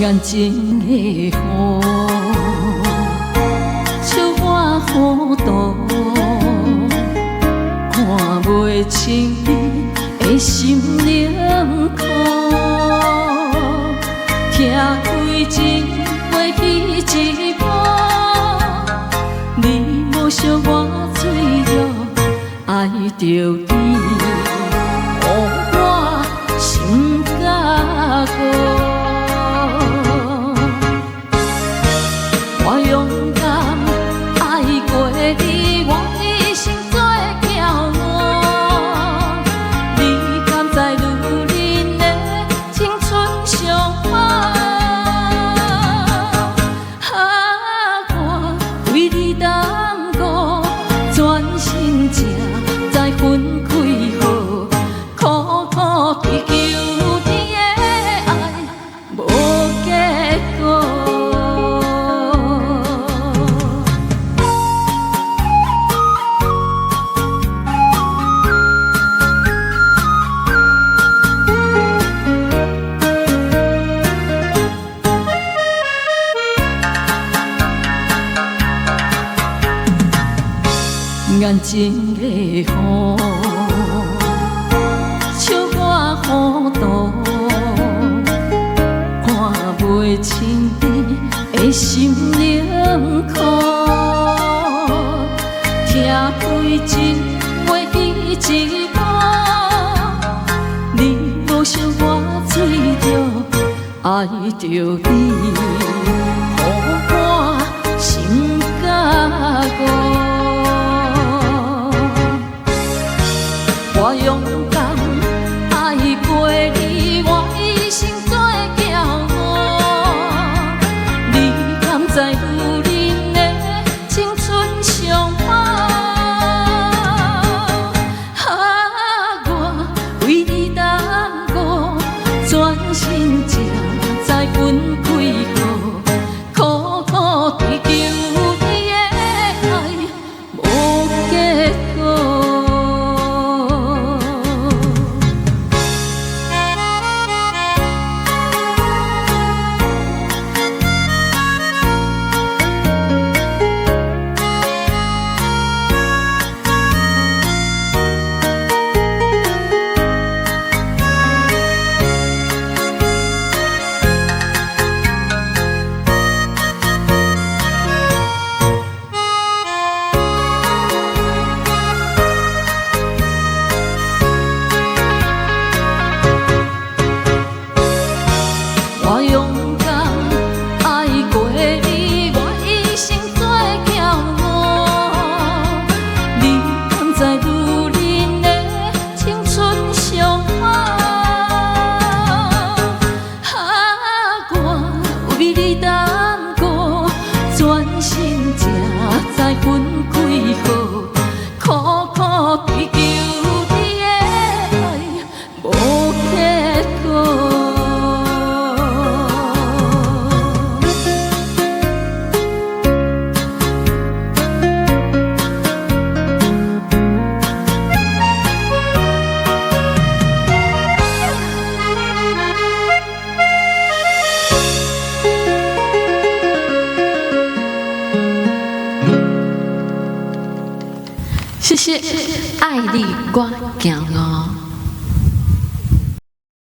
眼前的雨，笑我糊涂，看袂清你的心冷酷。听开一月彼一波，你无惜我醉了，爱着你，予我心甲孤。我勇敢爱过你，我一生做骄傲。你敢知女人的青春上好？我为你耽误，专心才知分开好，苦苦追求你的爱无结果。眼前的雨，笑我糊涂，看袂清你的心冷酷。听开一月彼一波，你无惜我醉着，爱着你，予我心甲孤。我勇敢爱过你，我一生做骄傲。你敢知女人的青春上好？我为你耽误，专心才知分开好，苦苦追求你的爱无结果。我勇敢爱过你，我一生做骄傲。你敢知女人的青春上好？我为你耽误，专心才知分开好，苦苦追求你的爱无结果。谢谢，爱你我行路。